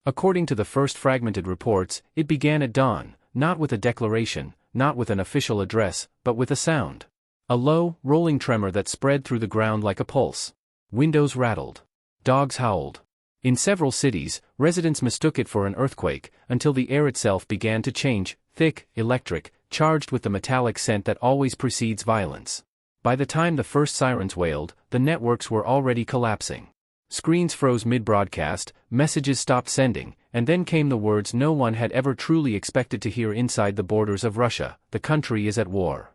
According to the first fragmented reports, it began at dawn, not with a declaration, not with an official address, but with a sound. A low, rolling tremor that spread through the ground like a pulse. Windows rattled. Dogs howled. In several cities, residents mistook it for an earthquake, until the air itself began to change, thick, electric, charged with the metallic scent that always precedes violence. By the time the first sirens wailed, the networks were already collapsing. Screens froze mid-broadcast, messages stopped sending, and then came the words no one had ever truly expected to hear inside the borders of Russia: the country is at war.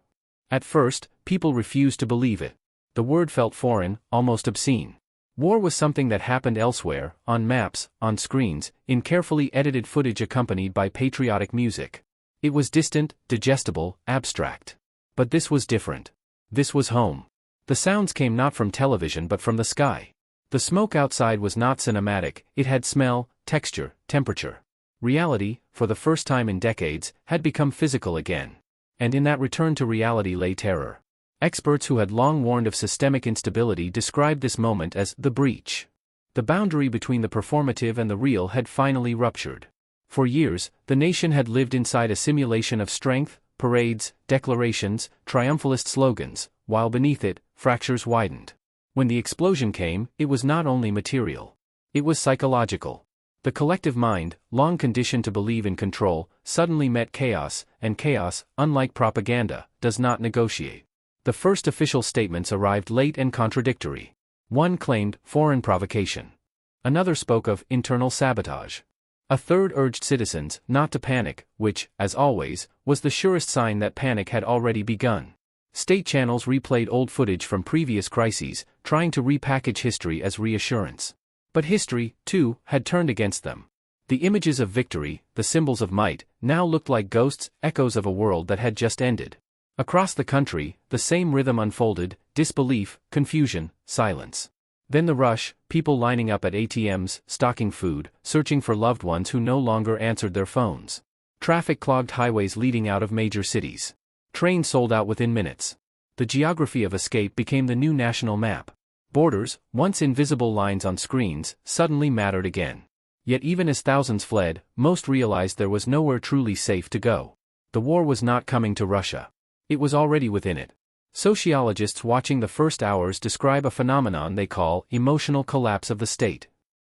At first, people refused to believe it. The word felt foreign, almost obscene. War was something that happened elsewhere, on maps, on screens, in carefully edited footage accompanied by patriotic music. It was distant, digestible, abstract. But this was different. This was home. The sounds came not from television but from the sky. The smoke outside was not cinematic, it had smell, texture, temperature. Reality, for the first time in decades, had become physical again. And in that return to reality lay terror. Experts who had long warned of systemic instability described this moment as the breach. The boundary between the performative and the real had finally ruptured. For years, the nation had lived inside a simulation of strength, parades, declarations, triumphalist slogans, while beneath it, fractures widened. When the explosion came, it was not only material. It was psychological. The collective mind, long conditioned to believe in control, suddenly met chaos, and chaos, unlike propaganda, does not negotiate. The first official statements arrived late and contradictory. One claimed foreign provocation. Another spoke of internal sabotage. A third urged citizens not to panic, which, as always, was the surest sign that panic had already begun. State channels replayed old footage from previous crises, trying to repackage history as reassurance. But history, too, had turned against them. The images of victory, the symbols of might, now looked like ghosts, echoes of a world that had just ended. Across the country, the same rhythm unfolded: disbelief, confusion, silence. Then the rush, people lining up at ATMs, stocking food, searching for loved ones who no longer answered their phones. Traffic clogged highways leading out of major cities. Trains sold out within minutes. The geography of escape became the new national map. Borders, once invisible lines on screens, suddenly mattered again. Yet even as thousands fled, most realized there was nowhere truly safe to go. The war was not coming to Russia. It was already within it. Sociologists watching the first hours describe a phenomenon they call emotional collapse of the state.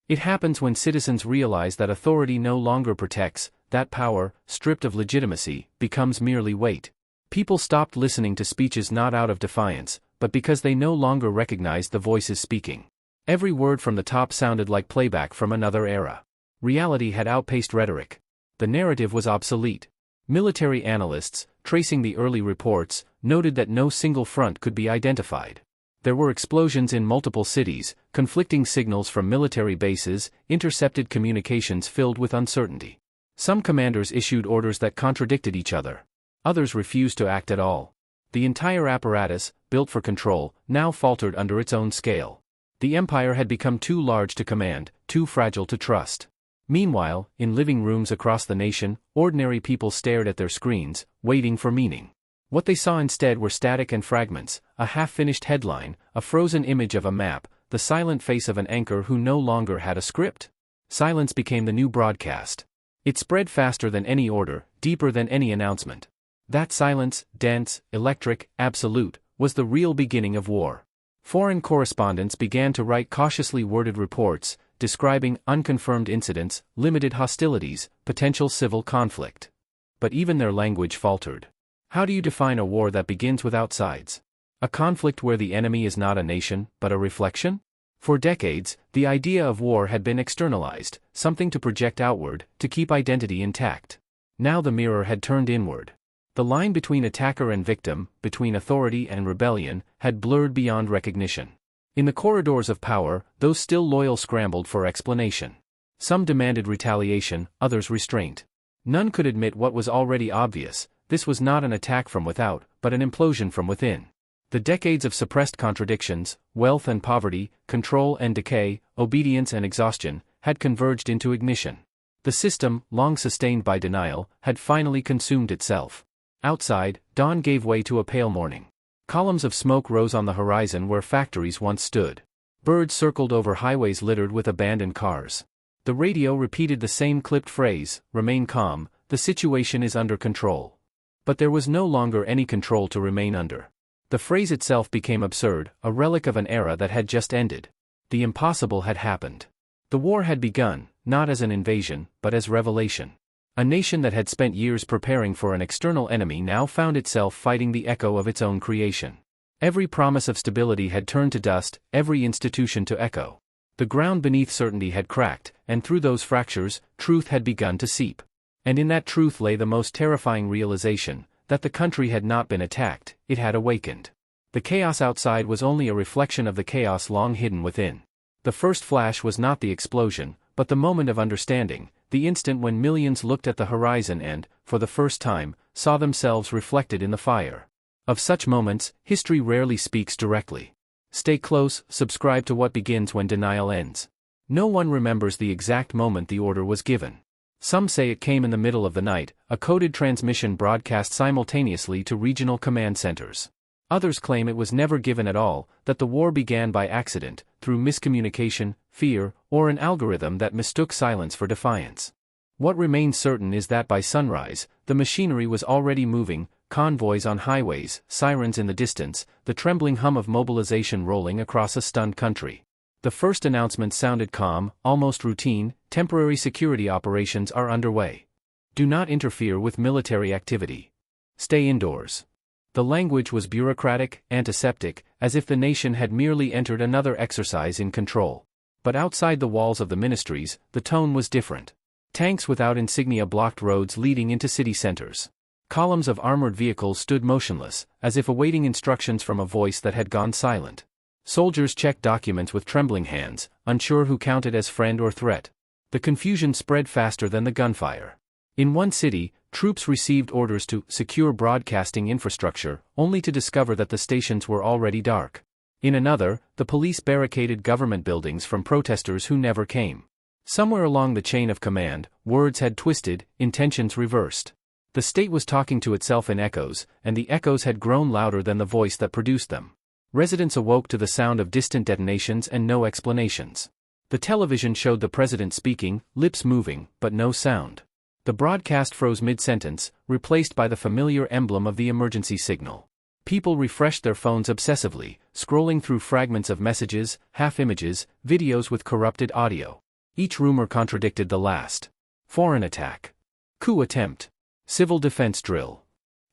It happens when citizens realize that authority no longer protects, that power, stripped of legitimacy, becomes merely weight. People stopped listening to speeches not out of defiance, but because they no longer recognized the voices speaking. Every word from the top sounded like playback from another era. Reality had outpaced rhetoric. The narrative was obsolete. Military analysts, tracing the early reports, noted that no single front could be identified. There were explosions in multiple cities, conflicting signals from military bases, intercepted communications filled with uncertainty. Some commanders issued orders that contradicted each other. Others refused to act at all. The entire apparatus, built for control, now faltered under its own scale. The empire had become too large to command, too fragile to trust. Meanwhile, in living rooms across the nation, ordinary people stared at their screens, waiting for meaning. What they saw instead were static and fragments, a half-finished headline, a frozen image of a map, the silent face of an anchor who no longer had a script. Silence became the new broadcast. It spread faster than any order, deeper than any announcement. That silence, dense, electric, absolute, was the real beginning of war. Foreign correspondents began to write cautiously worded reports, describing unconfirmed incidents, limited hostilities, potential civil conflict. But even their language faltered. How do you define a war that begins without sides? A conflict where the enemy is not a nation, but a reflection? For decades, the idea of war had been externalized, something to project outward, to keep identity intact. Now the mirror had turned inward. The line between attacker and victim, between authority and rebellion, had blurred beyond recognition. In the corridors of power, those still loyal scrambled for explanation. Some demanded retaliation, others restraint. None could admit what was already obvious: this was not an attack from without, but an implosion from within. The decades of suppressed contradictions, wealth and poverty, control and decay, obedience and exhaustion, had converged into ignition. The system, long sustained by denial, had finally consumed itself. Outside, dawn gave way to a pale morning. Columns of smoke rose on the horizon where factories once stood. Birds circled over highways littered with abandoned cars. The radio repeated the same clipped phrase, "Remain calm, the situation is under control." But there was no longer any control to remain under. The phrase itself became absurd, a relic of an era that had just ended. The impossible had happened. The war had begun, not as an invasion, but as revelation. A nation that had spent years preparing for an external enemy now found itself fighting the echo of its own creation. Every promise of stability had turned to dust, every institution to echo. The ground beneath certainty had cracked, and through those fractures, truth had begun to seep. And in that truth lay the most terrifying realization, that the country had not been attacked, it had awakened. The chaos outside was only a reflection of the chaos long hidden within. The first flash was not the explosion, but the moment of understanding, the instant when millions looked at the horizon and, for the first time, saw themselves reflected in the fire. Of such moments, history rarely speaks directly. Stay close, subscribe to What Begins When Denial Ends. No one remembers the exact moment the order was given. Some say it came in the middle of the night, a coded transmission broadcast simultaneously to regional command centers. Others claim it was never given at all, that the war began by accident, through miscommunication, fear, or an algorithm that mistook silence for defiance. What remains certain is that by sunrise, the machinery was already moving, convoys on highways, sirens in the distance, the trembling hum of mobilization rolling across a stunned country. The first announcement sounded calm, almost routine: temporary security operations are underway. Do not interfere with military activity. Stay indoors. The language was bureaucratic, antiseptic, as if the nation had merely entered another exercise in control. But outside the walls of the ministries, the tone was different. Tanks without insignia blocked roads leading into city centers. Columns of armored vehicles stood motionless, as if awaiting instructions from a voice that had gone silent. Soldiers checked documents with trembling hands, unsure who counted as friend or threat. The confusion spread faster than the gunfire. In one city, troops received orders to secure broadcasting infrastructure, only to discover that the stations were already dark. In another, the police barricaded government buildings from protesters who never came. Somewhere along the chain of command, words had twisted, intentions reversed. The state was talking to itself in echoes, and the echoes had grown louder than the voice that produced them. Residents awoke to the sound of distant detonations and no explanations. The television showed the president speaking, lips moving, but no sound. The broadcast froze mid-sentence, replaced by the familiar emblem of the emergency signal. People refreshed their phones obsessively, scrolling through fragments of messages, half-images, videos with corrupted audio. Each rumor contradicted the last. Foreign attack. Coup attempt. Civil defense drill.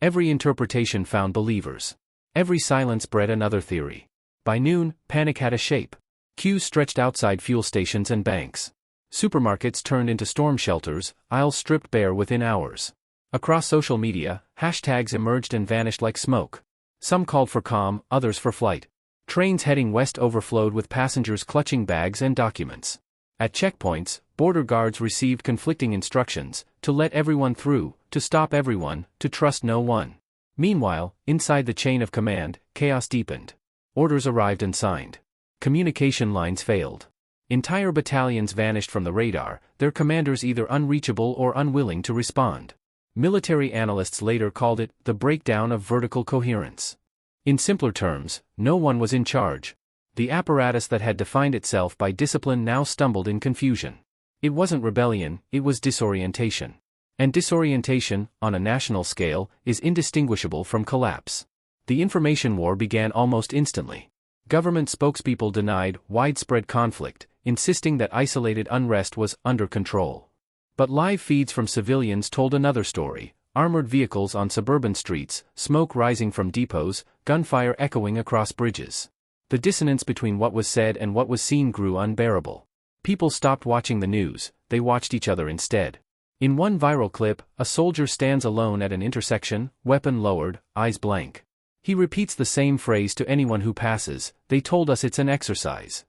Every interpretation found believers. Every silence bred another theory. By noon, panic had a shape. Queues stretched outside fuel stations and banks. Supermarkets turned into storm shelters, aisles stripped bare within hours. Across social media, hashtags emerged and vanished like smoke. Some called for calm, others for flight. Trains heading west overflowed with passengers clutching bags and documents. At checkpoints, border guards received conflicting instructions: to let everyone through, to stop everyone, to trust no one. Meanwhile, inside the chain of command, chaos deepened. Orders arrived and signed. Communication lines failed. Entire battalions vanished from the radar, their commanders either unreachable or unwilling to respond. Military analysts later called it the breakdown of vertical coherence. In simpler terms, no one was in charge. The apparatus that had defined itself by discipline now stumbled in confusion. It wasn't rebellion, it was disorientation. And disorientation, on a national scale, is indistinguishable from collapse. The information war began almost instantly. Government spokespeople denied widespread conflict, insisting that isolated unrest was under control. But live feeds from civilians told another story: armored vehicles on suburban streets, smoke rising from depots, gunfire echoing across bridges. The dissonance between what was said and what was seen grew unbearable. People stopped watching the news, they watched each other instead. In one viral clip, a soldier stands alone at an intersection, weapon lowered, eyes blank. He repeats the same phrase to anyone who passes: "They told us it's an exercise."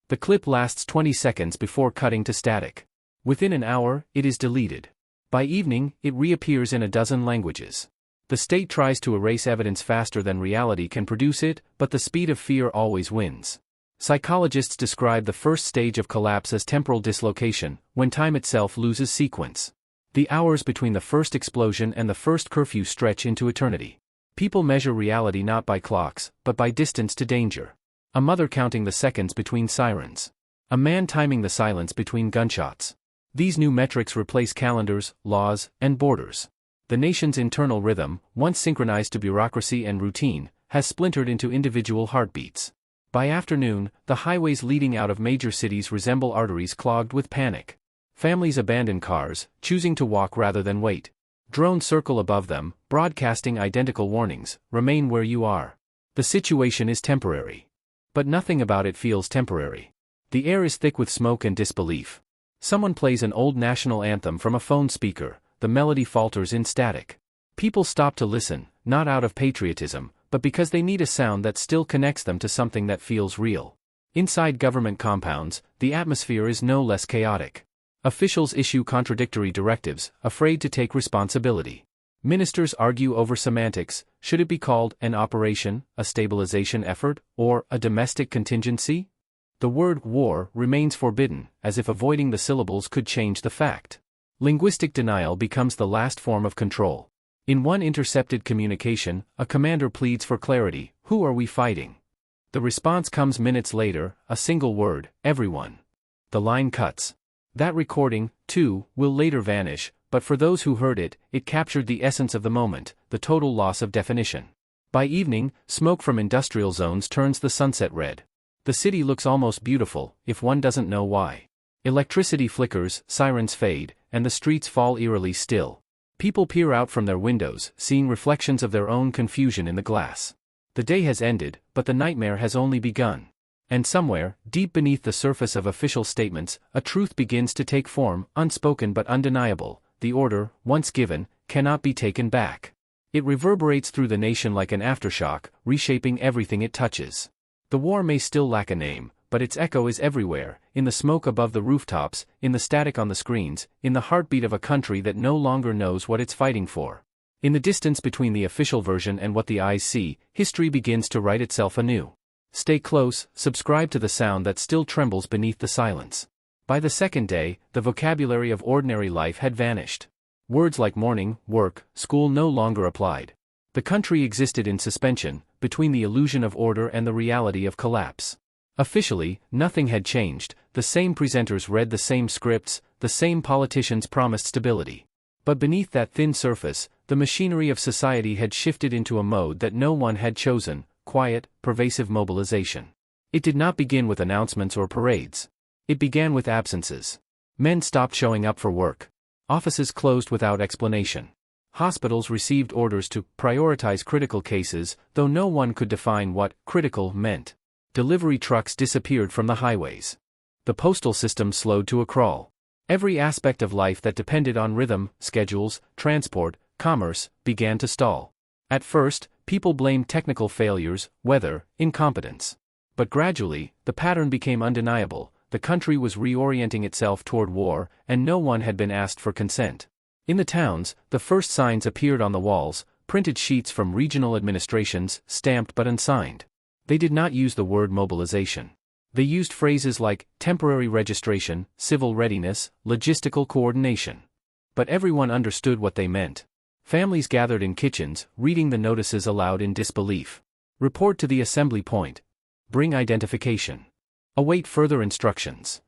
The clip lasts 20 seconds before cutting to static. Within an hour, it is deleted. By evening, it reappears in a dozen languages. The state tries to erase evidence faster than reality can produce it, but the speed of fear always wins. Psychologists describe the first stage of collapse as temporal dislocation, when time itself loses sequence. The hours between the first explosion and the first curfew stretch into eternity. People measure reality not by clocks, but by distance to danger. A mother counting the seconds between sirens. A man timing the silence between gunshots. These new metrics replace calendars, laws, and borders. The nation's internal rhythm, once synchronized to bureaucracy and routine, has splintered into individual heartbeats. By afternoon, the highways leading out of major cities resemble arteries clogged with panic. Families abandon cars, choosing to walk rather than wait. Drones circle above them, broadcasting identical warnings: remain where you are. The situation is temporary. But nothing about it feels temporary. The air is thick with smoke and disbelief. Someone plays an old national anthem from a phone speaker. The melody falters in static. People stop to listen, not out of patriotism, but because they need a sound that still connects them to something that feels real. Inside government compounds, the atmosphere is no less chaotic. Officials issue contradictory directives, afraid to take responsibility. Ministers argue over semantics: should it be called an operation, a stabilization effort, or a domestic contingency? The word war remains forbidden, as if avoiding the syllables could change the fact. Linguistic denial becomes the last form of control. In one intercepted communication, a commander pleads for clarity: who are we fighting? The response comes minutes later, a single word: everyone. The line cuts. That recording, too, will later vanish, but for those who heard it, it captured the essence of the moment, the total loss of definition. By evening, smoke from industrial zones turns the sunset red. The city looks almost beautiful, if one doesn't know why. Electricity flickers, sirens fade, and the streets fall eerily still. People peer out from their windows, seeing reflections of their own confusion in the glass. The day has ended, but the nightmare has only begun. And somewhere, deep beneath the surface of official statements, a truth begins to take form, unspoken but undeniable: the order, once given, cannot be taken back. It reverberates through the nation like an aftershock, reshaping everything it touches. The war may still lack a name, but its echo is everywhere, in the smoke above the rooftops, in the static on the screens, in the heartbeat of a country that no longer knows what it's fighting for. In the distance between the official version and what the eyes see, history begins to write itself anew. Stay close, subscribe to the sound that still trembles beneath the silence. By the second day, the vocabulary of ordinary life had vanished. Words like morning, work, school no longer applied. The country existed in suspension, between the illusion of order and the reality of collapse. Officially, nothing had changed. The same presenters read the same scripts, the same politicians promised stability. But beneath that thin surface, the machinery of society had shifted into a mode that no one had chosen: quiet, pervasive mobilization. It did not begin with announcements or parades. It began with absences. Men stopped showing up for work. Offices closed without explanation. Hospitals received orders to prioritize critical cases, though no one could define what critical meant. Delivery trucks disappeared from the highways. The postal system slowed to a crawl. Every aspect of life that depended on rhythm, schedules, transport, commerce, began to stall. At first, people blamed technical failures, weather, incompetence. But gradually, the pattern became undeniable: the country was reorienting itself toward war, and no one had been asked for consent. In the towns, the first signs appeared on the walls: printed sheets from regional administrations, stamped but unsigned. They did not use the word mobilization. They used phrases like temporary registration, civil readiness, logistical coordination. But everyone understood what they meant. Families gathered in kitchens, reading the notices aloud in disbelief. Report to the assembly point. Bring identification. Await further instructions.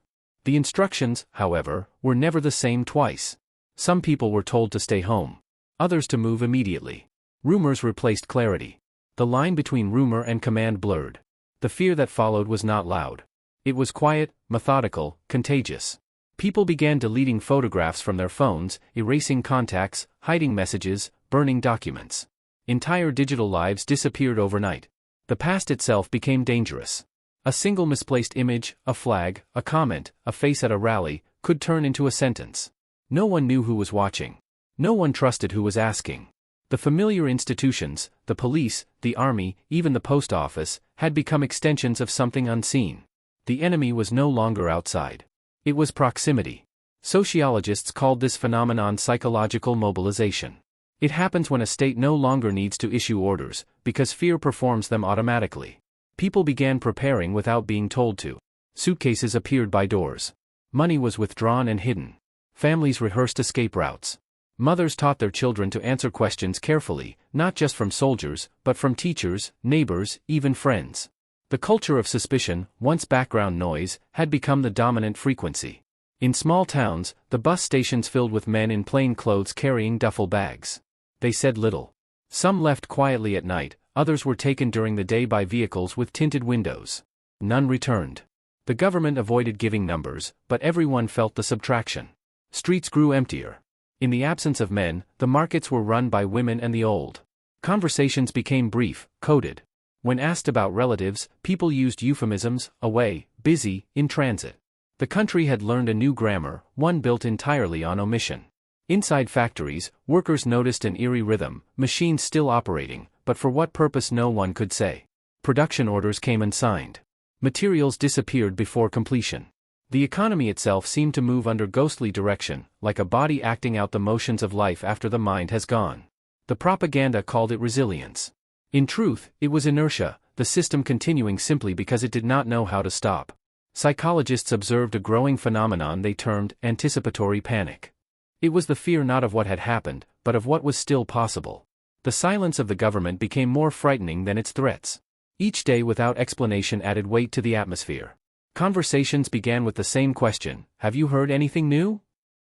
The instructions, however, were never the same twice. Some people were told to stay home. Others to move immediately. Rumors replaced clarity. The line between rumor and command blurred. The fear that followed was not loud. It was quiet, methodical, contagious. People began deleting photographs from their phones, erasing contacts, hiding messages, burning documents. Entire digital lives disappeared overnight. The past itself became dangerous. A single misplaced image, a flag, a comment, a face at a rally, could turn into a sentence. No one knew who was watching. No one trusted who was asking. The familiar institutions, the police, the army, even the post office, had become extensions of something unseen. The enemy was no longer outside. It was proximity. Sociologists called this phenomenon psychological mobilization. It happens when a state no longer needs to issue orders, because fear performs them automatically. People began preparing without being told to. Suitcases appeared by doors. Money was withdrawn and hidden. Families rehearsed escape routes. Mothers taught their children to answer questions carefully, not just from soldiers, but from teachers, neighbors, even friends. The culture of suspicion, once background noise, had become the dominant frequency. In small towns, the bus stations filled with men in plain clothes carrying duffel bags. They said little. Some left quietly at night, others were taken during the day by vehicles with tinted windows. None returned. The government avoided giving numbers, but everyone felt the subtraction. Streets grew emptier. In the absence of men, the markets were run by women and the old. Conversations became brief, coded. When asked about relatives, people used euphemisms: away, busy, in transit. The country had learned a new grammar, one built entirely on omission. Inside factories, workers noticed an eerie rhythm, machines still operating, but for what purpose no one could say. Production orders came unsigned. Materials disappeared before completion. The economy itself seemed to move under ghostly direction, like a body acting out the motions of life after the mind has gone. The propaganda called it resilience. In truth, it was inertia, the system continuing simply because it did not know how to stop. Psychologists observed a growing phenomenon they termed anticipatory panic. It was the fear not of what had happened, but of what was still possible. The silence of the government became more frightening than its threats. Each day without explanation added weight to the atmosphere. Conversations began with the same question: have you heard anything new?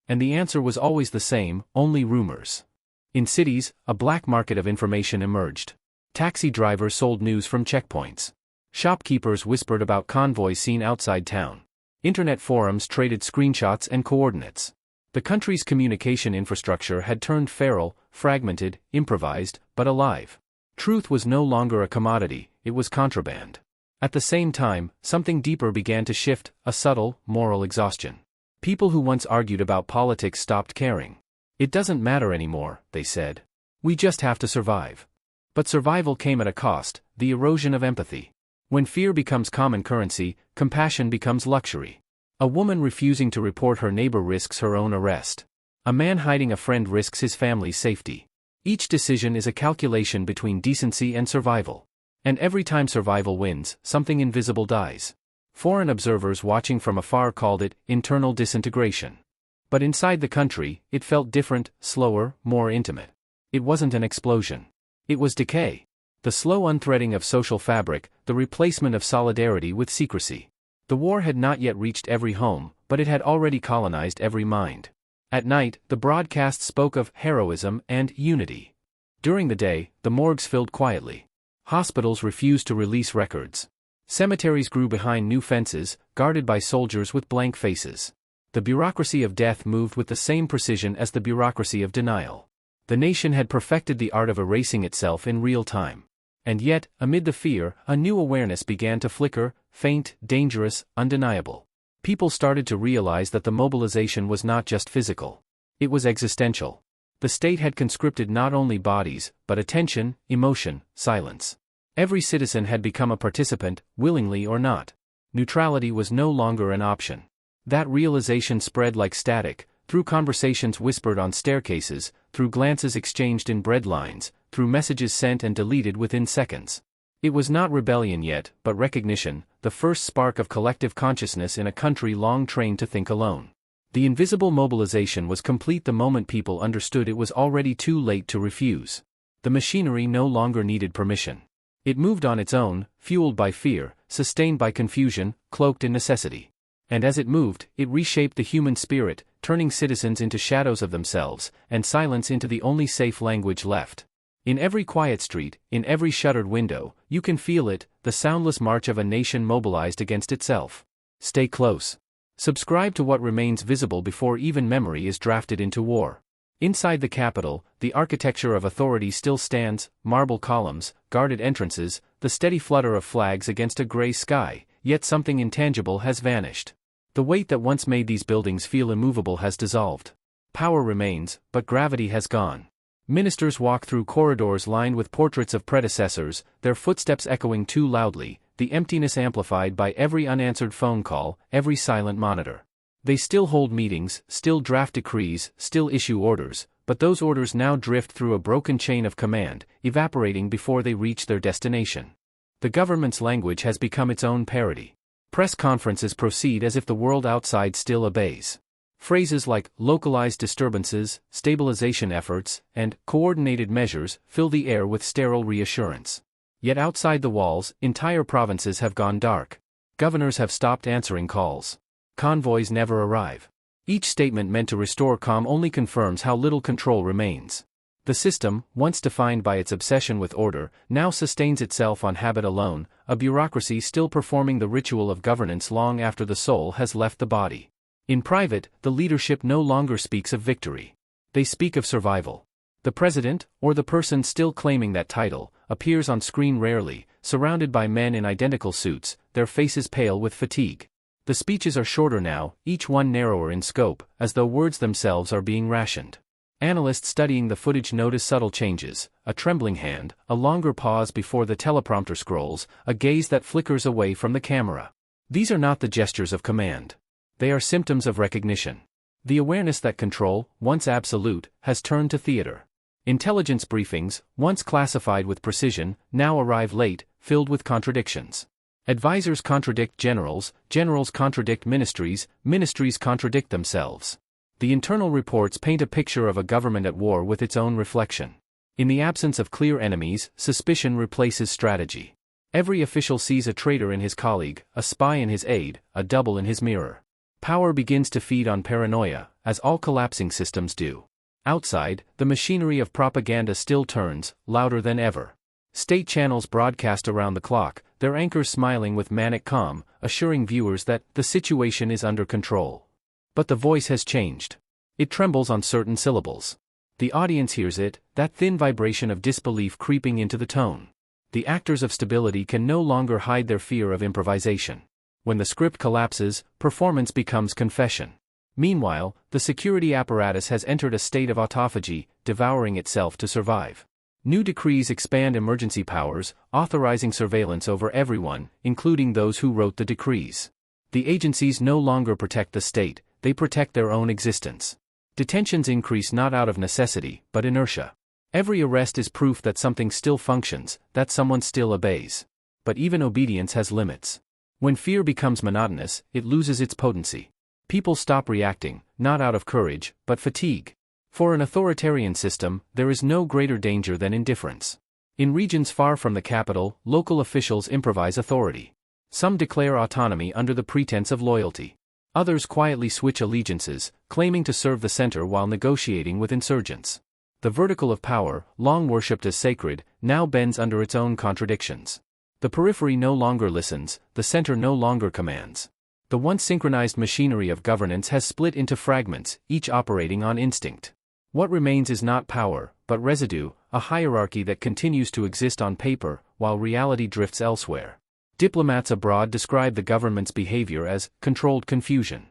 And the answer was always the same: only rumors. In cities, a black market of information emerged. Taxi drivers sold news from checkpoints. Shopkeepers whispered about convoys seen outside town. Internet forums traded screenshots and coordinates. The country's communication infrastructure had turned feral, fragmented, improvised, but alive. Truth was no longer a commodity, it was contraband. At the same time, something deeper began to shift, a subtle, moral exhaustion. People who once argued about politics stopped caring. It doesn't matter anymore, they said. We just have to survive. But survival came at a cost: the erosion of empathy. When fear becomes common currency, compassion becomes luxury. A woman refusing to report her neighbor risks her own arrest. A man hiding a friend risks his family's safety. Each decision is a calculation between decency and survival. And every time survival wins, something invisible dies. Foreign observers watching from afar called it internal disintegration. But inside the country, it felt different, slower, more intimate. It wasn't an explosion. It was decay. The slow unthreading of social fabric, the replacement of solidarity with secrecy. The war had not yet reached every home, but it had already colonized every mind. At night, the broadcasts spoke of heroism and unity. During the day, the morgues filled quietly. Hospitals refused to release records. Cemeteries grew behind new fences, guarded by soldiers with blank faces. The bureaucracy of death moved with the same precision as the bureaucracy of denial. The nation had perfected the art of erasing itself in real time. And yet, amid the fear, a new awareness began to flicker, faint, dangerous, undeniable. People started to realize that the mobilization was not just physical. It was existential. The state had conscripted not only bodies, but attention, emotion, silence. Every citizen had become a participant, willingly or not. Neutrality was no longer an option. That realization spread like static, through conversations whispered on staircases, through glances exchanged in bread lines, through messages sent and deleted within seconds. It was not rebellion yet, but recognition, the first spark of collective consciousness in a country long trained to think alone. The invisible mobilization was complete the moment people understood it was already too late to refuse. The machinery no longer needed permission. It moved on its own, fueled by fear, sustained by confusion, cloaked in necessity. And as it moved, it reshaped the human spirit, turning citizens into shadows of themselves, and silence into the only safe language left. In every quiet street, in every shuttered window, you can feel it, the soundless march of a nation mobilized against itself. Stay close. Subscribe to what remains visible before even memory is drafted into war. Inside the Capitol, the architecture of authority still stands: marble columns, guarded entrances, the steady flutter of flags against a gray sky, yet something intangible has vanished. The weight that once made these buildings feel immovable has dissolved. Power remains, but gravity has gone. Ministers walk through corridors lined with portraits of predecessors, their footsteps echoing too loudly, the emptiness amplified by every unanswered phone call, every silent monitor. They still hold meetings, still draft decrees, still issue orders, but those orders now drift through a broken chain of command, evaporating before they reach their destination. The government's language has become its own parody. Press conferences proceed as if the world outside still obeys. Phrases like localized disturbances, stabilization efforts, and coordinated measures fill the air with sterile reassurance. Yet outside the walls, entire provinces have gone dark. Governors have stopped answering calls. Convoys never arrive. Each statement meant to restore calm only confirms how little control remains. The system, once defined by its obsession with order, now sustains itself on habit alone, a bureaucracy still performing the ritual of governance long after the soul has left the body. In private, the leadership no longer speaks of victory. They speak of survival. The president, or the person still claiming that title, appears on screen rarely, surrounded by men in identical suits, their faces pale with fatigue. The speeches are shorter now, each one narrower in scope, as though words themselves are being rationed. Analysts studying the footage notice subtle changes: a trembling hand, a longer pause before the teleprompter scrolls, a gaze that flickers away from the camera. These are not the gestures of command. They are symptoms of recognition. The awareness that control, once absolute, has turned to theater. Intelligence briefings, once classified with precision, now arrive late, filled with contradictions. Advisors contradict generals, generals contradict ministries, ministries contradict themselves. The internal reports paint a picture of a government at war with its own reflection. In the absence of clear enemies, suspicion replaces strategy. Every official sees a traitor in his colleague, a spy in his aide, a double in his mirror. Power begins to feed on paranoia, as all collapsing systems do. Outside, the machinery of propaganda still turns, louder than ever. State channels broadcast around the clock, their anchors smiling with manic calm, assuring viewers that the situation is under control. But the voice has changed. It trembles on certain syllables. The audience hears it, that thin vibration of disbelief creeping into the tone. The actors of stability can no longer hide their fear of improvisation. When the script collapses, performance becomes confession. Meanwhile, the security apparatus has entered a state of autophagy, devouring itself to survive. New decrees expand emergency powers, authorizing surveillance over everyone, including those who wrote the decrees. The agencies no longer protect the state, they protect their own existence. Detentions increase not out of necessity, but inertia. Every arrest is proof that something still functions, that someone still obeys. But even obedience has limits. When fear becomes monotonous, it loses its potency. People stop reacting, not out of courage, but fatigue. For an authoritarian system, there is no greater danger than indifference. In regions far from the capital, local officials improvise authority. Some declare autonomy under the pretense of loyalty. Others quietly switch allegiances, claiming to serve the center while negotiating with insurgents. The vertical of power, long worshipped as sacred, now bends under its own contradictions. The periphery no longer listens, the center no longer commands. The once synchronized machinery of governance has split into fragments, each operating on instinct. What remains is not power, but residue, a hierarchy that continues to exist on paper, while reality drifts elsewhere. Diplomats abroad describe the government's behavior as controlled confusion.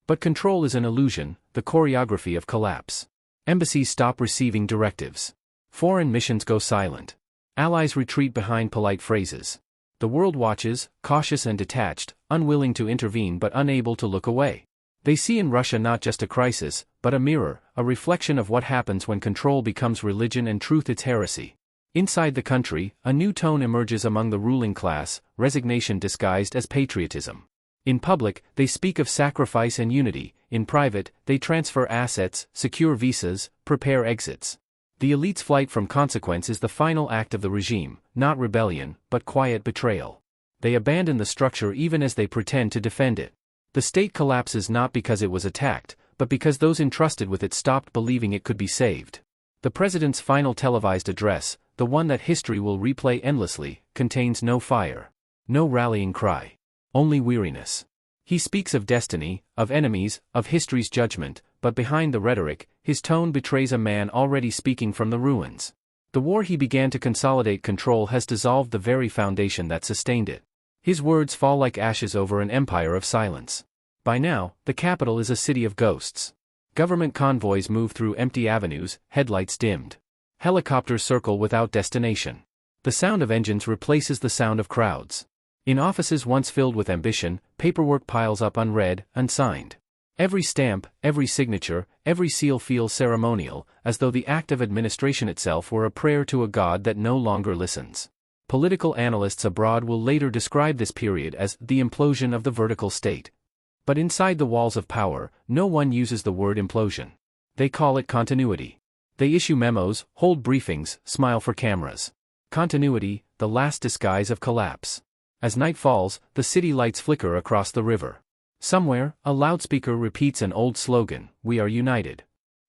But control is an illusion, the choreography of collapse. Embassies stop receiving directives. Foreign missions go silent. Allies retreat behind polite phrases. The world watches, cautious and detached, unwilling to intervene but unable to look away. They see in Russia not just a crisis, but a mirror, a reflection of what happens when control becomes religion and truth its heresy. Inside the country, a new tone emerges among the ruling class, resignation disguised as patriotism. In public, they speak of sacrifice and unity; in private, they transfer assets, secure visas, prepare exits. The elite's flight from consequence is the final act of the regime, not rebellion, but quiet betrayal. They abandon the structure even as they pretend to defend it. The state collapses not because it was attacked, but because those entrusted with it stopped believing it could be saved. The president's final televised address, the one that history will replay endlessly, contains no fire, no rallying cry, only weariness. He speaks of destiny, of enemies, of history's judgment, but behind the rhetoric, his tone betrays a man already speaking from the ruins. The war he began to consolidate control has dissolved the very foundation that sustained it. His words fall like ashes over an empire of silence. By now, the capital is a city of ghosts. Government convoys move through empty avenues, headlights dimmed. Helicopters circle without destination. The sound of engines replaces the sound of crowds. In offices once filled with ambition, paperwork piles up unread, unsigned. Every stamp, every signature, every seal feels ceremonial, as though the act of administration itself were a prayer to a god that no longer listens. Political analysts abroad will later describe this period as the implosion of the vertical state. But inside the walls of power, no one uses the word implosion. They call it continuity. They issue memos, hold briefings, smile for cameras. Continuity, the last disguise of collapse. As night falls, the city lights flicker across the river. Somewhere, a loudspeaker repeats an old slogan, "We are united."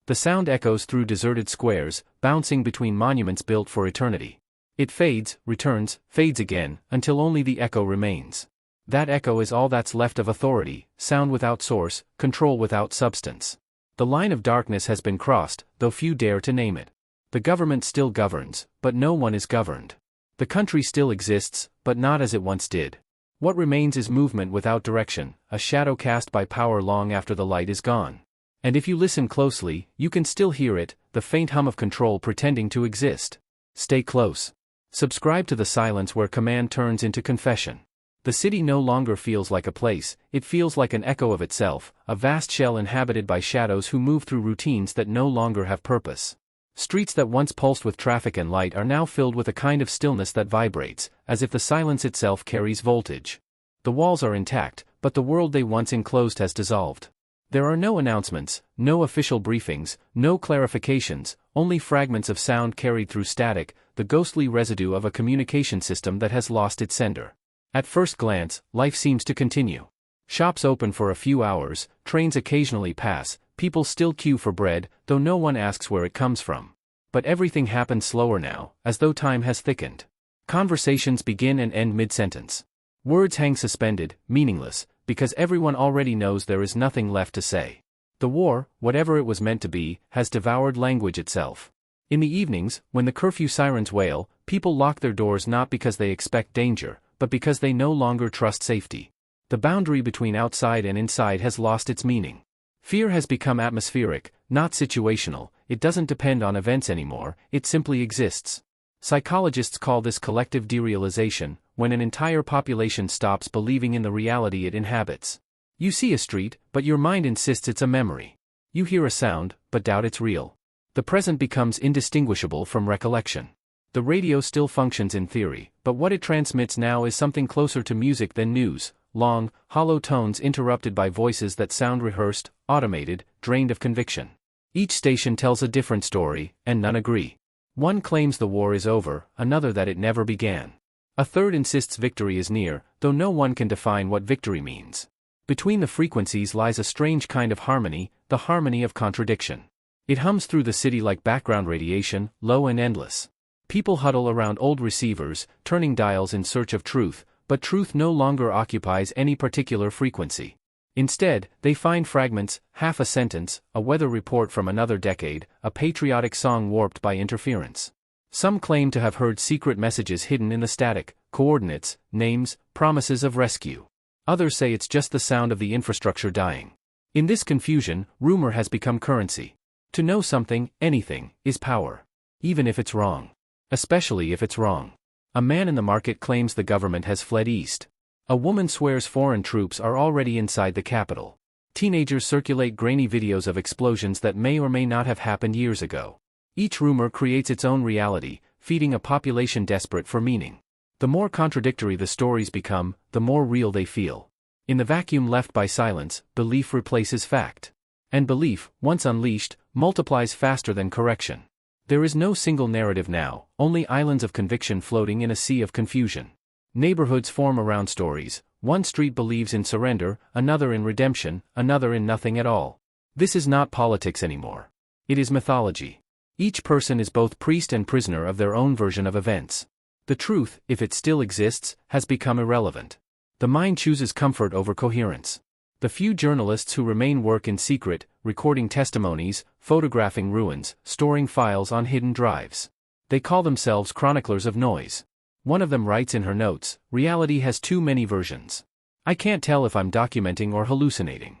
The sound echoes through deserted squares, bouncing between monuments built for eternity. It fades, returns, fades again, until only the echo remains. That echo is all that's left of authority, sound without source, control without substance. The line of darkness has been crossed, though few dare to name it. The government still governs, but no one is governed. The country still exists, but not as it once did. What remains is movement without direction, a shadow cast by power long after the light is gone. And if you listen closely, you can still hear it, the faint hum of control pretending to exist. Stay close. Subscribe to the silence where command turns into confession. The city no longer feels like a place, it feels like an echo of itself, a vast shell inhabited by shadows who move through routines that no longer have purpose. Streets that once pulsed with traffic and light are now filled with a kind of stillness that vibrates, as if the silence itself carries voltage. The walls are intact, but the world they once enclosed has dissolved. There are no announcements, no official briefings, no clarifications, only fragments of sound carried through static, the ghostly residue of a communication system that has lost its sender. At first glance, life seems to continue. Shops open for a few hours, trains occasionally pass, people still queue for bread, though no one asks where it comes from. But everything happens slower now, as though time has thickened. Conversations begin and end mid-sentence. Words hang suspended, meaningless, because everyone already knows there is nothing left to say. The war, whatever it was meant to be, has devoured language itself. In the evenings, when the curfew sirens wail, people lock their doors not because they expect danger, but because they no longer trust safety. The boundary between outside and inside has lost its meaning. Fear has become atmospheric, not situational, it doesn't depend on events anymore, it simply exists. Psychologists call this collective derealization, when an entire population stops believing in the reality it inhabits. You see a street, but your mind insists it's a memory. You hear a sound, but doubt it's real. The present becomes indistinguishable from recollection. The radio still functions in theory, but what it transmits now is something closer to music than news, long, hollow tones interrupted by voices that sound rehearsed, automated, drained of conviction. Each station tells a different story, and none agree. One claims the war is over, another that it never began. A third insists victory is near, though no one can define what victory means. Between the frequencies lies a strange kind of harmony, the harmony of contradiction. It hums through the city like background radiation, low and endless. People huddle around old receivers, turning dials in search of truth, but truth no longer occupies any particular frequency. Instead, they find fragments, half a sentence, a weather report from another decade, a patriotic song warped by interference. Some claim to have heard secret messages hidden in the static, coordinates, names, promises of rescue. Others say it's just the sound of the infrastructure dying. In this confusion, rumor has become currency. To know something, anything, is power. Even if it's wrong. Especially if it's wrong. A man in the market claims the government has fled east. A woman swears foreign troops are already inside the capital. Teenagers circulate grainy videos of explosions that may or may not have happened years ago. Each rumor creates its own reality, feeding a population desperate for meaning. The more contradictory the stories become, the more real they feel. In the vacuum left by silence, belief replaces fact. And belief, once unleashed, multiplies faster than correction. There is no single narrative now, only islands of conviction floating in a sea of confusion. Neighborhoods form around stories, one street believes in surrender, another in redemption, another in nothing at all. This is not politics anymore. It is mythology. Each person is both priest and prisoner of their own version of events. The truth, if it still exists, has become irrelevant. The mind chooses comfort over coherence. The few journalists who remain work in secret, recording testimonies, photographing ruins, storing files on hidden drives. They call themselves chroniclers of noise. One of them writes in her notes, "Reality has too many versions. I can't tell if I'm documenting or hallucinating."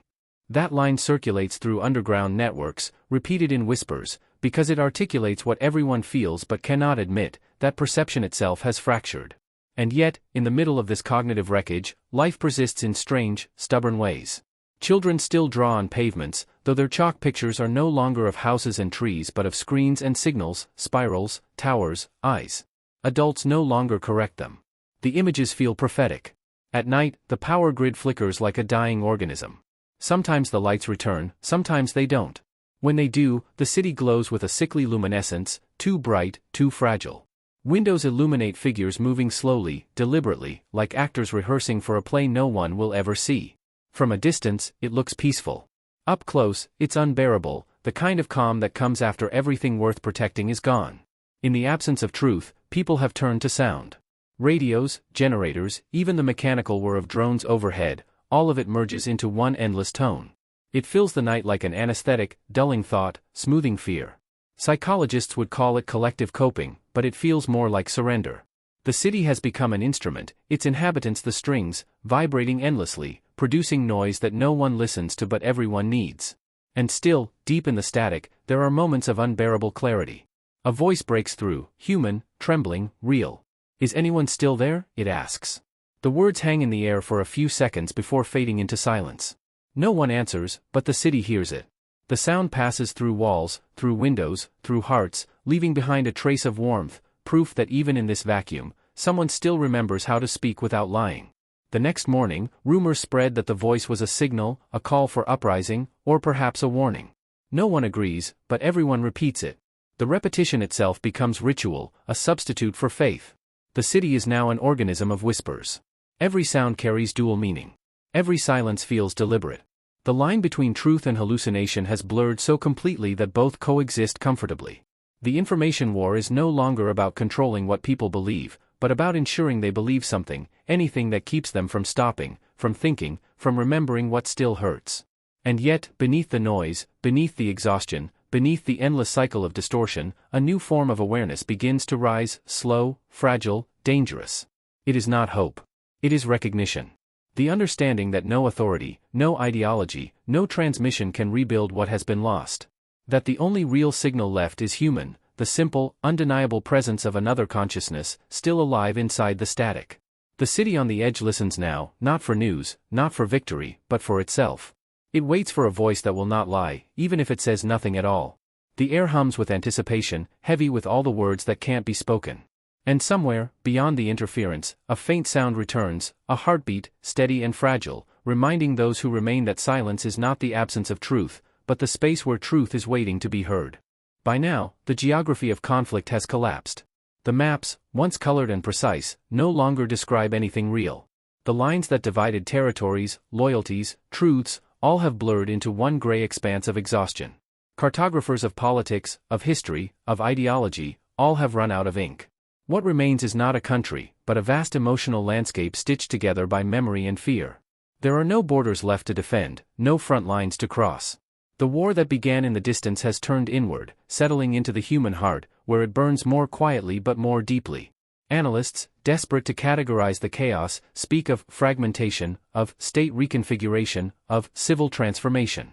That line circulates through underground networks, repeated in whispers, because it articulates what everyone feels but cannot admit, that perception itself has fractured. And yet, in the middle of this cognitive wreckage, life persists in strange, stubborn ways. Children still draw on pavements, though their chalk pictures are no longer of houses and trees but of screens and signals, spirals, towers, eyes. Adults no longer correct them. The images feel prophetic. At night, the power grid flickers like a dying organism. Sometimes the lights return, sometimes they don't. When they do, the city glows with a sickly luminescence, too bright, too fragile. Windows illuminate figures moving slowly, deliberately, like actors rehearsing for a play no one will ever see. From a distance, it looks peaceful. Up close, it's unbearable, the kind of calm that comes after everything worth protecting is gone. In the absence of truth, people have turned to sound. Radios, generators, even the mechanical whir of drones overhead, all of it merges into one endless tone. It fills the night like an anesthetic, dulling thought, smoothing fear. Psychologists would call it collective coping, but it feels more like surrender. The city has become an instrument, its inhabitants the strings, vibrating endlessly, producing noise that no one listens to but everyone needs. And still, deep in the static, there are moments of unbearable clarity. A voice breaks through, human, trembling, real. Is anyone still there? It asks. The words hang in the air for a few seconds before fading into silence. No one answers, but the city hears it. The sound passes through walls, through windows, through hearts, leaving behind a trace of warmth, proof that even in this vacuum, someone still remembers how to speak without lying. The next morning, rumors spread that the voice was a signal, a call for uprising, or perhaps a warning. No one agrees, but everyone repeats it. The repetition itself becomes ritual, a substitute for faith. The city is now an organism of whispers. Every sound carries dual meaning. Every silence feels deliberate. The line between truth and hallucination has blurred so completely that both coexist comfortably. The information war is no longer about controlling what people believe, but about ensuring they believe something, anything that keeps them from stopping, from thinking, from remembering what still hurts. And yet, beneath the noise, beneath the exhaustion, beneath the endless cycle of distortion, a new form of awareness begins to rise, slow, fragile, dangerous. It is not hope. It is recognition. The understanding that no authority, no ideology, no transmission can rebuild what has been lost. That the only real signal left is human, the simple, undeniable presence of another consciousness, still alive inside the static. The city on the edge listens now, not for news, not for victory, but for itself. It waits for a voice that will not lie, even if it says nothing at all. The air hums with anticipation, heavy with all the words that can't be spoken. And somewhere, beyond the interference, a faint sound returns, a heartbeat, steady and fragile, reminding those who remain that silence is not the absence of truth, but the space where truth is waiting to be heard. By now, the geography of conflict has collapsed. The maps, once colored and precise, no longer describe anything real. The lines that divided territories, loyalties, truths, all have blurred into one gray expanse of exhaustion. Cartographers of politics, of history, of ideology, all have run out of ink. What remains is not a country, but a vast emotional landscape stitched together by memory and fear. There are no borders left to defend, no front lines to cross. The war that began in the distance has turned inward, settling into the human heart, where it burns more quietly but more deeply. Analysts, desperate to categorize the chaos, speak of fragmentation, of state reconfiguration, of civil transformation.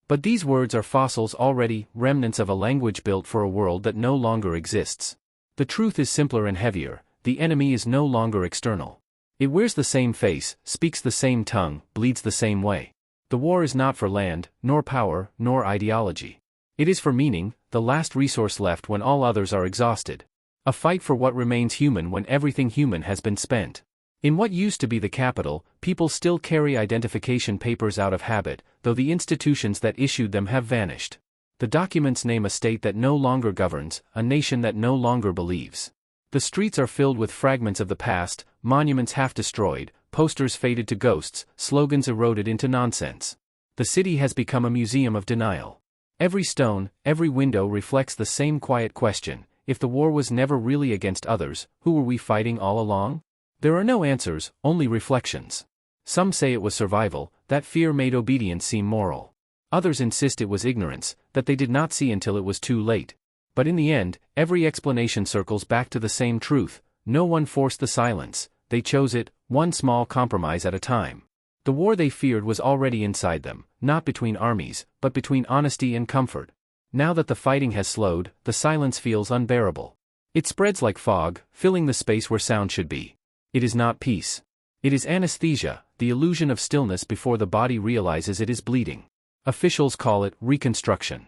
But these words are fossils already, remnants of a language built for a world that no longer exists. The truth is simpler and heavier, the enemy is no longer external. It wears the same face, speaks the same tongue, bleeds the same way. The war is not for land, nor power, nor ideology. It is for meaning, the last resource left when all others are exhausted. A fight for what remains human when everything human has been spent. In what used to be the capital, people still carry identification papers out of habit, though the institutions that issued them have vanished. The documents name a state that no longer governs, a nation that no longer believes. The streets are filled with fragments of the past, monuments half destroyed, posters faded to ghosts, slogans eroded into nonsense. The city has become a museum of denial. Every stone, every window reflects the same quiet question: if the war was never really against others, who were we fighting all along? There are no answers, only reflections. Some say it was survival, that fear made obedience seem moral. Others insist it was ignorance, that they did not see until it was too late. But in the end, every explanation circles back to the same truth: no one forced the silence, they chose it, one small compromise at a time. The war they feared was already inside them, not between armies, but between honesty and comfort. Now that the fighting has slowed, the silence feels unbearable. It spreads like fog, filling the space where sound should be. It is not peace. It is anesthesia, the illusion of stillness before the body realizes it is bleeding. Officials call it reconstruction.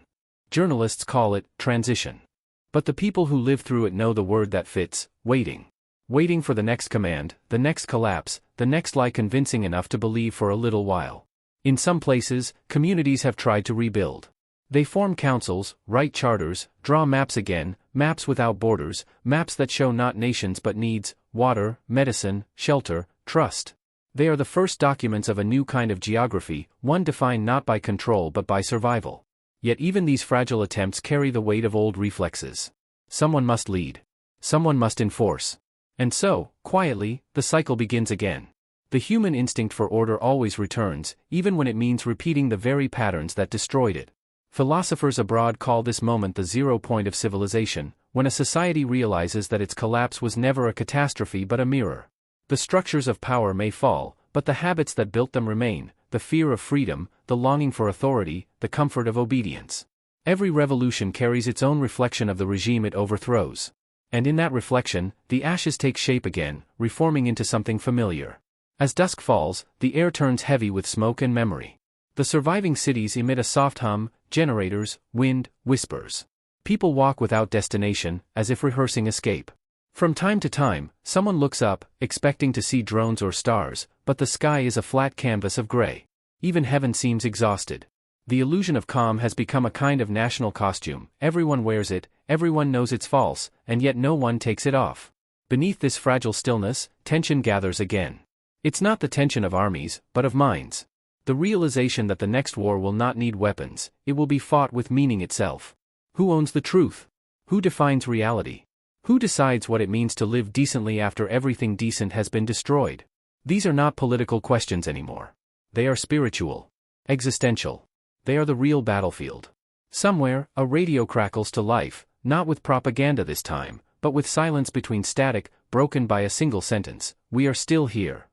Journalists call it transition. But the people who live through it know the word that fits: waiting. Waiting for the next command, the next collapse, the next lie convincing enough to believe for a little while. In some places, communities have tried to rebuild. They form councils, write charters, draw maps again, maps without borders, maps that show not nations but needs, water, medicine, shelter, trust. They are the first documents of a new kind of geography, one defined not by control but by survival. Yet even these fragile attempts carry the weight of old reflexes. Someone must lead. Someone must enforce. And so, quietly, the cycle begins again. The human instinct for order always returns, even when it means repeating the very patterns that destroyed it. Philosophers abroad call this moment the zero point of civilization, when a society realizes that its collapse was never a catastrophe but a mirror. The structures of power may fall, but the habits that built them remain, the fear of freedom, the longing for authority, the comfort of obedience. Every revolution carries its own reflection of the regime it overthrows. And in that reflection, the ashes take shape again, reforming into something familiar. As dusk falls, the air turns heavy with smoke and memory. The surviving cities emit a soft hum, generators, wind, whispers. People walk without destination, as if rehearsing escape. From time to time, someone looks up, expecting to see drones or stars, but the sky is a flat canvas of gray. Even heaven seems exhausted. The illusion of calm has become a kind of national costume. Everyone wears it, everyone knows it's false, and yet no one takes it off. Beneath this fragile stillness, tension gathers again. It's not the tension of armies, but of minds. The realization that the next war will not need weapons, it will be fought with meaning itself. Who owns the truth? Who defines reality? Who decides what it means to live decently after everything decent has been destroyed? These are not political questions anymore. They are spiritual. Existential. They are the real battlefield. Somewhere, a radio crackles to life, not with propaganda this time, but with silence between static, broken by a single sentence. We are still here.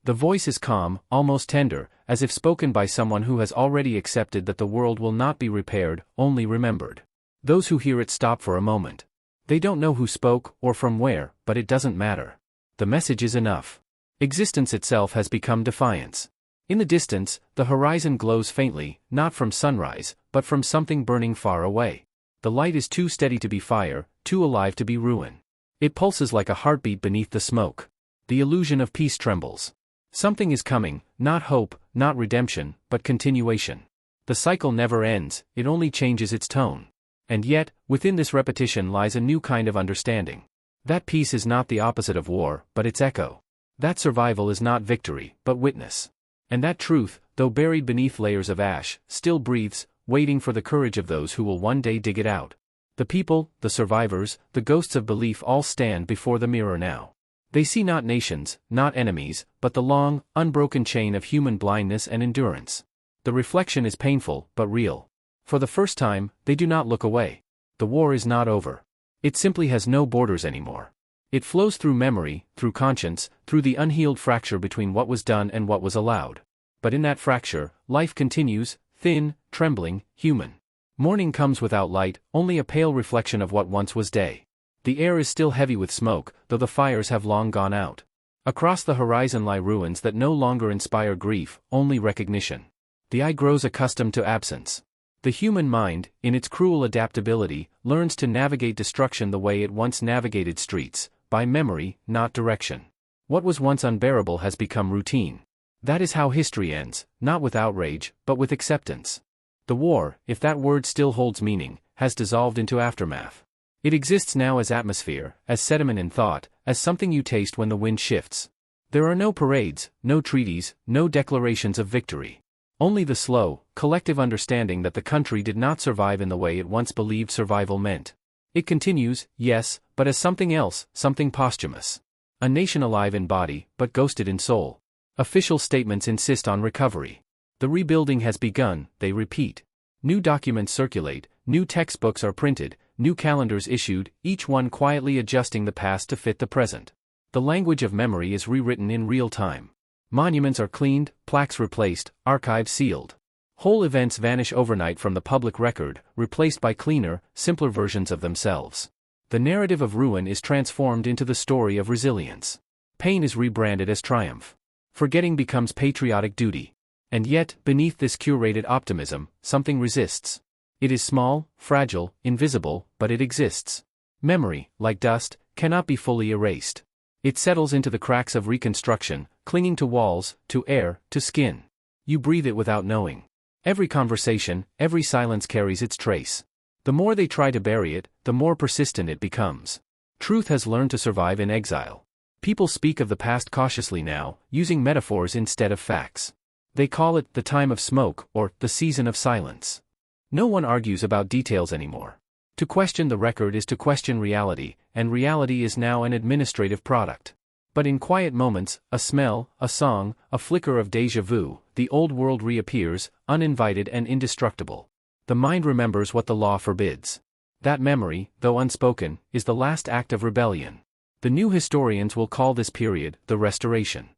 The voice is calm, almost tender, as if spoken by someone who has already accepted that the world will not be repaired, only remembered. Those who hear it stop for a moment. They don't know who spoke, or from where, but it doesn't matter. The message is enough. Existence itself has become defiance. In the distance, the horizon glows faintly, not from sunrise, but from something burning far away. The light is too steady to be fire, too alive to be ruin. It pulses like a heartbeat beneath the smoke. The illusion of peace trembles. Something is coming, not hope, not redemption, but continuation. The cycle never ends, it only changes its tone. And yet, within this repetition lies a new kind of understanding. That peace is not the opposite of war, but its echo. That survival is not victory, but witness. And that truth, though buried beneath layers of ash, still breathes, waiting for the courage of those who will one day dig it out. The people, the survivors, the ghosts of belief all stand before the mirror now. They see not nations, not enemies, but the long, unbroken chain of human blindness and endurance. The reflection is painful, but real. For the first time, they do not look away. The war is not over. It simply has no borders anymore. It flows through memory, through conscience, through the unhealed fracture between what was done and what was allowed. But in that fracture, life continues, thin, trembling, human. Morning comes without light, only a pale reflection of what once was day. The air is still heavy with smoke, though the fires have long gone out. Across the horizon lie ruins that no longer inspire grief, only recognition. The eye grows accustomed to absence. The human mind, in its cruel adaptability, learns to navigate destruction the way it once navigated streets, by memory, not direction. What was once unbearable has become routine. That is how history ends, not with outrage, but with acceptance. The war, if that word still holds meaning, has dissolved into aftermath. It exists now as atmosphere, as sediment in thought, as something you taste when the wind shifts. There are no parades, no treaties, no declarations of victory. Only the slow, collective understanding that the country did not survive in the way it once believed survival meant. It continues, yes, but as something else, something posthumous. A nation alive in body, but ghosted in soul. Official statements insist on recovery. The rebuilding has begun, they repeat. New documents circulate, new textbooks are printed, new calendars issued, each one quietly adjusting the past to fit the present. The language of memory is rewritten in real time. Monuments are cleaned, plaques replaced, archives sealed. Whole events vanish overnight from the public record, replaced by cleaner, simpler versions of themselves. The narrative of ruin is transformed into the story of resilience. Pain is rebranded as triumph. Forgetting becomes patriotic duty. And yet, beneath this curated optimism, something resists. It is small, fragile, invisible, but it exists. Memory, like dust, cannot be fully erased. It settles into the cracks of reconstruction, clinging to walls, to air, to skin. You breathe it without knowing. Every conversation, every silence carries its trace. The more they try to bury it, the more persistent it becomes. Truth has learned to survive in exile. People speak of the past cautiously now, using metaphors instead of facts. They call it the time of smoke or the season of silence. No one argues about details anymore. To question the record is to question reality, and reality is now an administrative product. But in quiet moments, a smell, a song, a flicker of déjà vu, the old world reappears, uninvited and indestructible. The mind remembers what the law forbids. That memory, though unspoken, is the last act of rebellion. The new historians will call this period the Restoration.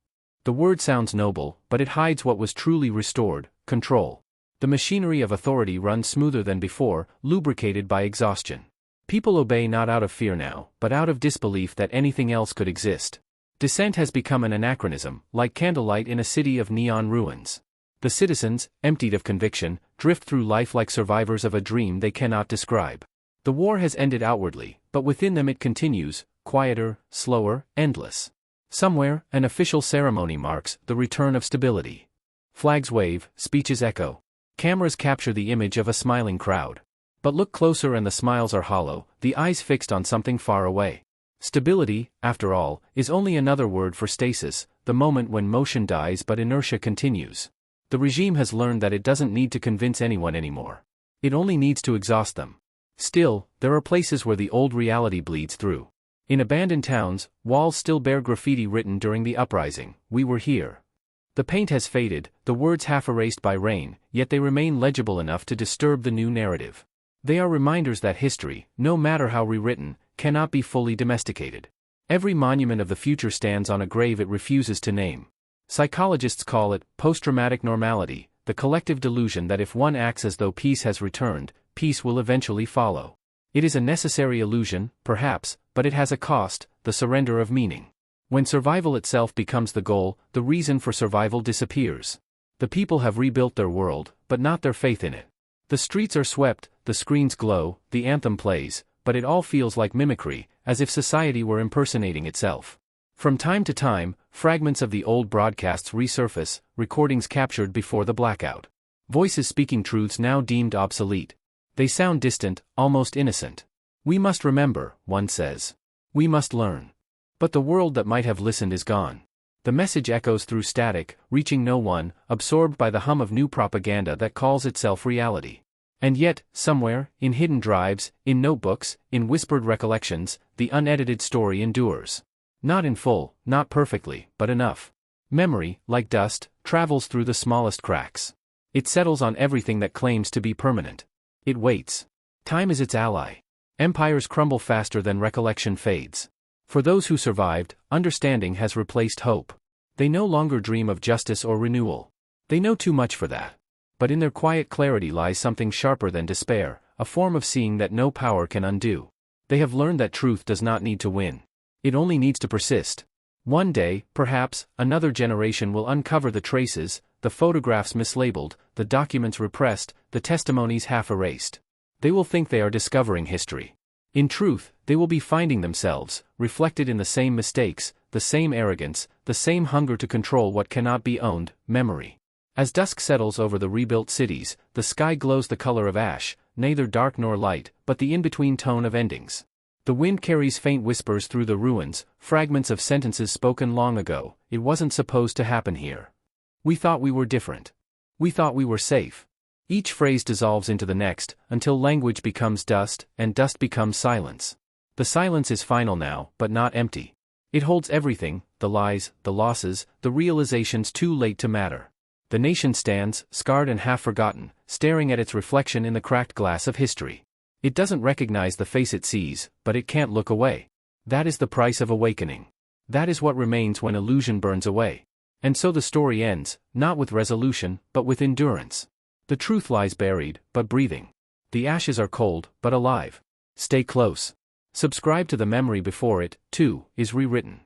The word sounds noble, but it hides what was truly restored: control. The machinery of authority runs smoother than before, lubricated by exhaustion. People obey not out of fear now, but out of disbelief that anything else could exist. Dissent has become an anachronism, like candlelight in a city of neon ruins. The citizens, emptied of conviction, drift through life like survivors of a dream they cannot describe. The war has ended outwardly, but within them it continues, quieter, slower, endless. Somewhere, an official ceremony marks the return of stability. Flags wave, speeches echo. Cameras capture the image of a smiling crowd. But look closer and the smiles are hollow, the eyes fixed on something far away. Stability, after all, is only another word for stasis, the moment when motion dies but inertia continues. The regime has learned that it doesn't need to convince anyone anymore. It only needs to exhaust them. Still, there are places where the old reality bleeds through. In abandoned towns, walls still bear graffiti written during the uprising: "We were here." The paint has faded, the words half erased by rain, yet they remain legible enough to disturb the new narrative. They are reminders that history, no matter how rewritten, cannot be fully domesticated. Every monument of the future stands on a grave it refuses to name. Psychologists call it post-traumatic normality, the collective delusion that if one acts as though peace has returned, peace will eventually follow. It is a necessary illusion, perhaps, but it has a cost: the surrender of meaning. When survival itself becomes the goal, the reason for survival disappears. The people have rebuilt their world, but not their faith in it. The streets are swept, the screens glow, the anthem plays, but it all feels like mimicry, as if society were impersonating itself. From time to time, fragments of the old broadcasts resurface, recordings captured before the blackout. Voices speaking truths now deemed obsolete. They sound distant, almost innocent. "We must remember," one says. "We must learn." But the world that might have listened is gone. The message echoes through static, reaching no one, absorbed by the hum of new propaganda that calls itself reality. And yet, somewhere, in hidden drives, in notebooks, in whispered recollections, the unedited story endures. Not in full, not perfectly, but enough. Memory, like dust, travels through the smallest cracks. It settles on everything that claims to be permanent. It waits. Time is its ally. Empires crumble faster than recollection fades. For those who survived, understanding has replaced hope. They no longer dream of justice or renewal. They know too much for that. But in their quiet clarity lies something sharper than despair, a form of seeing that no power can undo. They have learned that truth does not need to win. It only needs to persist. One day, perhaps, another generation will uncover the traces, the photographs mislabeled, the documents repressed, the testimonies half erased. They will think they are discovering history. In truth, they will be finding themselves, reflected in the same mistakes, the same arrogance, the same hunger to control what cannot be owned: memory. As dusk settles over the rebuilt cities, the sky glows the color of ash, neither dark nor light, but the in-between tone of endings. The wind carries faint whispers through the ruins, fragments of sentences spoken long ago: "It wasn't supposed to happen here. We thought we were different. We thought we were safe." Each phrase dissolves into the next, until language becomes dust, and dust becomes silence. The silence is final now, but not empty. It holds everything: the lies, the losses, the realizations too late to matter. The nation stands, scarred and half-forgotten, staring at its reflection in the cracked glass of history. It doesn't recognize the face it sees, but it can't look away. That is the price of awakening. That is what remains when illusion burns away. And so the story ends, not with resolution, but with endurance. The truth lies buried, but breathing. The ashes are cold, but alive. Stay close. Subscribe to the memory before it, too, is rewritten.